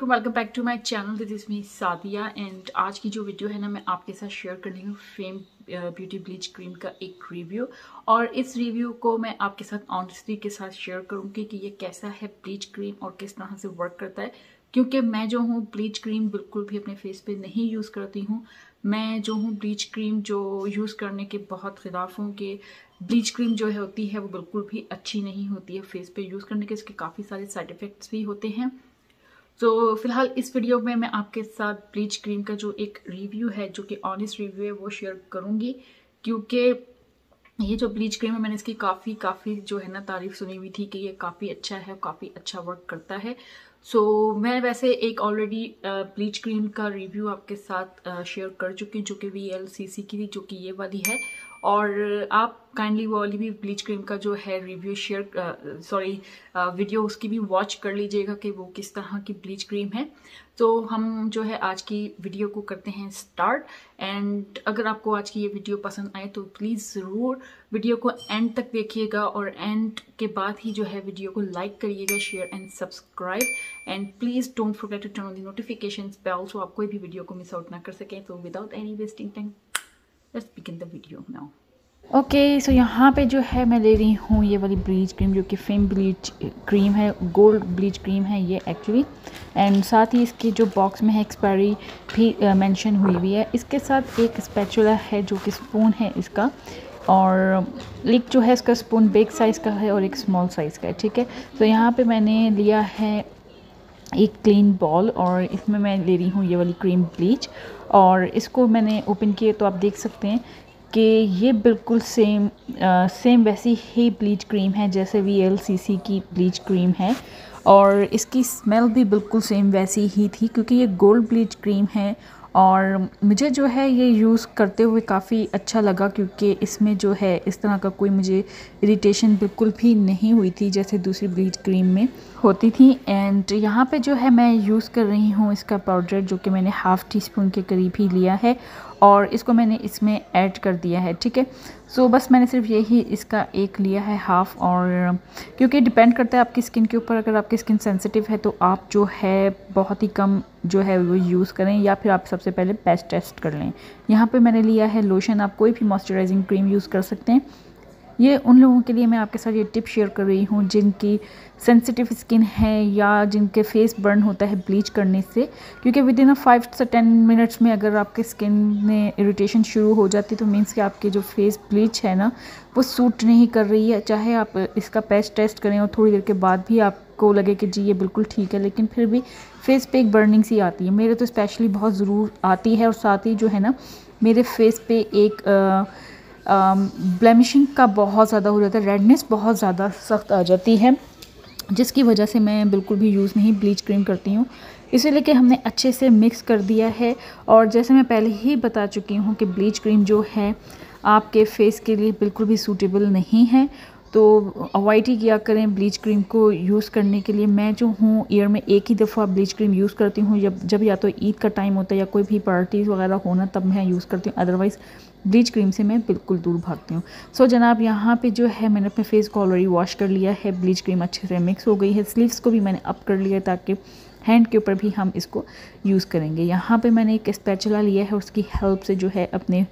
वालेकुम, welcome back to my channel. This is me Sadia एंड आज की जो वीडियो है ना, मैं आपके साथ शेयर कर रही हूँ फेम ब्यूटी ब्लीच क्रीम का एक रिव्यू। और इस रिव्यू को मैं आपके साथ ऑनेस्टी के साथ शेयर करूँगी कि ये कैसा है ब्लीच क्रीम और किस तरह से वर्क करता है। क्योंकि मैं जो हूँ ब्लीच क्रीम बिल्कुल भी अपने फेस पे नहीं यूज़ करती हूँ। मैं जो हूँ ब्लीच क्रीम जो यूज़ करने के बहुत खिलाफ हूँ कि ब्लीच क्रीम जो होती है वो बिल्कुल भी अच्छी नहीं होती है फेस पे यूज़ करने के। इसके काफ़ी सारे साइड इफ़ेक्ट्स भी होते हैं। तो फिलहाल इस वीडियो में मैं आपके साथ ब्लीच क्रीम का जो एक रिव्यू है, जो कि ऑनेस्ट रिव्यू है, वो शेयर करूंगी। क्योंकि ये जो ब्लीच क्रीम है, मैंने इसकी काफ़ी जो है ना तारीफ सुनी हुई थी कि ये काफ़ी अच्छा है, काफ़ी अच्छा वर्क करता है। सो मैं वैसे एक ऑलरेडी ब्लीच क्रीम का रिव्यू आपके साथ शेयर कर चुकी हूँ, जो कि VLCC की थी, जो कि ये वाली है। और आप काइंडली वो वाली भी ब्लीच क्रीम का जो है रिव्यू वीडियो उसकी भी वॉच कर लीजिएगा कि वो किस तरह की ब्लीच क्रीम है। तो हम जो है आज की वीडियो को करते हैं स्टार्ट। एंड अगर आपको आज की ये वीडियो पसंद आए तो प्लीज़ ज़रूर वीडियो को एंड तक देखिएगा, और एंड के बाद ही जो है वीडियो को लाइक करिएगा, share and subscribe. And please don't forget to turn on the notifications bell, so आप कोई भी वीडियो को मिस आउट ना कर सकें। तो without any wasting time, let's begin the video now. Okay, so यहाँ पे जो है मैं ले रही हूँ ये वाली ब्लीच क्रीम, जो कि फेम ब्लीच क्रीम है, गोल्ड ब्लीच क्रीम है ये एक्चुअली। एंड साथ ही इसके जो बॉक्स में है एक्सपायरी भी मेंशन हुई हुई है। इसके साथ एक स्पैचुला है जो कि स्पून है इसका, और एक जो है इसका स्पून बिग साइज़ का है और एक स्मॉल साइज़ का है, ठीक है। तो यहाँ पे मैंने लिया है एक क्लीन बॉल, और इसमें मैं ले रही हूँ ये वाली क्रीम ब्लीच। और इसको मैंने ओपन किए तो आप देख सकते हैं कि ये बिल्कुल सेम वैसी ही ब्लीच क्रीम है जैसे VLCC की ब्लीच क्रीम है। और इसकी स्मेल भी बिल्कुल सेम वैसी ही थी, क्योंकि ये गोल्ड ब्लीच क्रीम है। और मुझे जो है ये यूज़ करते हुए काफ़ी अच्छा लगा, क्योंकि इसमें जो है इस तरह का कोई मुझे इरिटेशन बिल्कुल भी नहीं हुई थी जैसे दूसरी ब्लीच क्रीम में होती थी। एंड यहाँ पे जो है मैं यूज़ कर रही हूँ इसका पाउडर, जो कि मैंने हाफ़ टी स्पून के करीब ही लिया है, और इसको मैंने इसमें ऐड कर दिया है, ठीक है। सो बस मैंने सिर्फ यही इसका एक लिया है हाफ़। और क्योंकि डिपेंड करता है आपकी स्किन के ऊपर, अगर आपकी स्किन सेंसिटिव है तो आप जो है बहुत ही कम जो है वो यूज़ करें, या फिर आप सबसे पहले पैच टेस्ट कर लें। यहाँ पे मैंने लिया है लोशन, आप कोई भी मॉइस्चराइजिंग क्रीम यूज़ कर सकते हैं। ये उन लोगों के लिए मैं आपके साथ ये टिप शेयर कर रही हूँ जिनकी सेंसिटिव स्किन है, या जिनके फेस बर्न होता है ब्लीच करने से। क्योंकि विद इन 5 से 10 मिनट्स में अगर आपके स्किन में इरिटेशन शुरू हो जाती है तो मीन्स कि आपके जो फेस ब्लीच है ना वो सूट नहीं कर रही है। चाहे आप इसका पैच टेस्ट करें और थोड़ी देर के बाद भी आपको लगे कि जी ये बिल्कुल ठीक है, लेकिन फिर भी फेस पे एक बर्निंग सी आती है। मेरे तो स्पेशली बहुत ज़रूर आती है, और साथ ही जो है ना मेरे फेस पे एक ब्लेमिशिंग का बहुत ज़्यादा हो जाता है, रेडनेस बहुत ज़्यादा सख्त आ जाती है, जिसकी वजह से मैं बिल्कुल भी यूज़ नहीं ब्लीच क्रीम करती हूँ। इसीलिए कि हमने अच्छे से मिक्स कर दिया है। और जैसे मैं पहले ही बता चुकी हूँ कि ब्लीच क्रीम जो है आपके फेस के लिए बिल्कुल भी सूटेबल नहीं है, तो अवॉइड ही किया करें ब्लीच क्रीम को यूज़ करने के लिए। मैं जो हूँ ईयर में एक ही दफ़ा ब्लीच क्रीम यूज़ करती हूँ, जब या तो ईद का टाइम होता है या कोई भी पार्टीज़ वगैरह होना, तब मैं यूज़ करती हूँ। अदरवाइज़ ब्लीच क्रीम से मैं बिल्कुल दूर भागती हूँ। सो जनाब, यहाँ पे जो है मैंने अपने फेस को ऑलरेडी वॉश कर लिया है, ब्लीच क्रीम अच्छे से मिक्स हो गई है। स्लीव्स को भी मैंने अप कर लिया ताकि हैंड के ऊपर भी हम इसको यूज़ करेंगे। यहाँ पे मैंने एक स्पैचुला लिया है, उसकी हेल्प से जो है अपने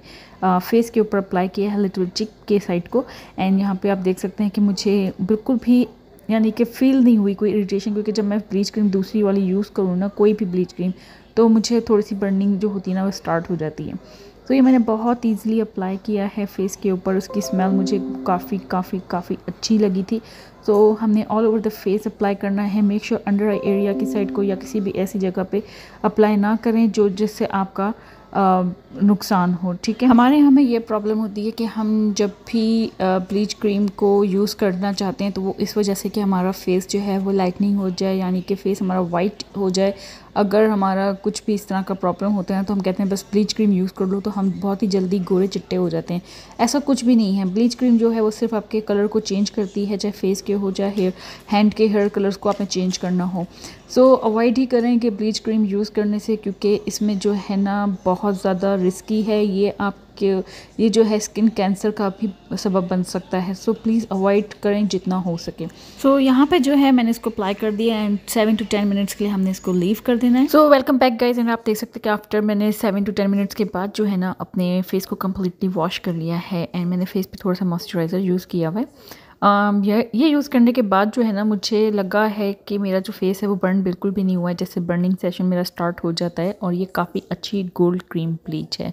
फेस के ऊपर अप्लाई किया है लिटिल चिक के साइड को। एंड यहाँ पे आप देख सकते हैं कि मुझे बिल्कुल भी यानी कि फ़ील नहीं हुई कोई इरिटेशन, क्योंकि जब मैं ब्लीच क्रीम दूसरी वाली यूज़ करूँ ना, कोई भी ब्लीच क्रीम, तो मुझे थोड़ी सी बर्निंग जो होती है ना वो स्टार्ट हो जाती है। तो ये मैंने बहुत ईज़िली अप्लाई किया है फेस के ऊपर। उसकी स्मेल मुझे काफ़ी अच्छी लगी थी। तो हमने all over the face apply करना है। Make sure under eye area की साइड को या किसी भी ऐसी जगह पे अप्लाई ना करें जिससे आपका नुकसान हो, ठीक है। हमारे यहाँ में ये प्रॉब्लम होती है कि हम जब भी ब्लीच क्रीम को यूज़ करना चाहते हैं तो वो इस वजह से कि हमारा फेस जो है वो लाइटनिंग हो जाए, यानी कि फेस हमारा वाइट हो जाए। अगर हमारा कुछ भी इस तरह का प्रॉब्लम होता है तो हम कहते हैं बस ब्लीच क्रीम यूज़ कर लो तो हम बहुत ही जल्दी गोरे चिट्टे हो जाते हैं। ऐसा कुछ भी नहीं है। ब्लीच क्रीम जो है वो सिर्फ आपके कलर को चेंज करती है, चाहे फेस के हो चाहे हैंड के हेयर कलर्स को आपने चेंज करना हो। सो अवॉइड ही करें कि ब्लीच क्रीम यूज़ करने से, क्योंकि इसमें जो है ना बहुत ज़्यादा रिस्की है। ये आप आपके ये जो है स्किन कैंसर का भी सबब बन सकता है। सो प्लीज़ अवॉइड करें जितना हो सके। सो यहाँ पे जो है मैंने इसको अप्लाई कर दिया एंड 7 to 10 मिनट्स के लिए हमने इसको लीव कर देना है। So welcome back guys, and आप देख सकते हैं कि आफ्टर मैंने 7 to 10 मिनट्स के बाद जो है ना अपने फेस को कम्प्लीटली वॉश कर लिया है एंड मैंने फेस पे थोड़ा सा मॉइस्चराइज़र यूज़ किया हुआ है। ये यूज़ करने के बाद जो है ना मुझे लगा है कि मेरा जो फेस है वो बर्न बिल्कुल भी नहीं हुआ है। जैसे बर्निंग सेशन मेरा स्टार्ट हो जाता है और ये काफ़ी अच्छी गोल्ड क्रीम ब्लीच है।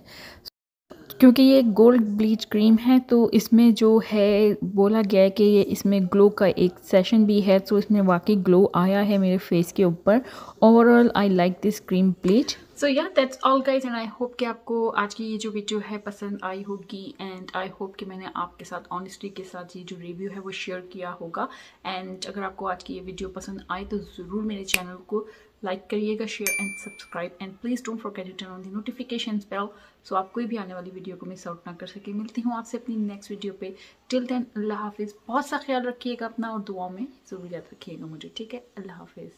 क्योंकि ये गोल्ड ब्लीच क्रीम है तो इसमें जो है बोला गया है कि ये इसमें ग्लो का एक सेशन भी है, तो इसमें वाकई ग्लो आया है मेरे फेस के ऊपर। Overall I like this cream bleach. So yeah that's all guys, and I hope कि आपको आज की ये जो वीडियो है पसंद आई होगी एंड आई होप कि मैंने आपके साथ ऑनेस्टी के साथ ये जो रिव्यू है वो शेयर किया होगा। एंड अगर आपको आज की ये वीडियो पसंद आई तो ज़रूर मेरे चैनल को लाइक करिएगा, share and subscribe, and please don't forget to turn on the notification bell so आप कोई भी आने वाली वीडियो को मिस आउट ना कर सके। मिलती हूँ आपसे अपनी नेक्स्ट वीडियो पे। टिल देन अल्लाह हाफिज़। बहुत सा ख्याल रखिएगा अपना और दुआओं में ज़रूर याद रखिएगा मुझे, ठीक है? अल्लाह हाफिज़।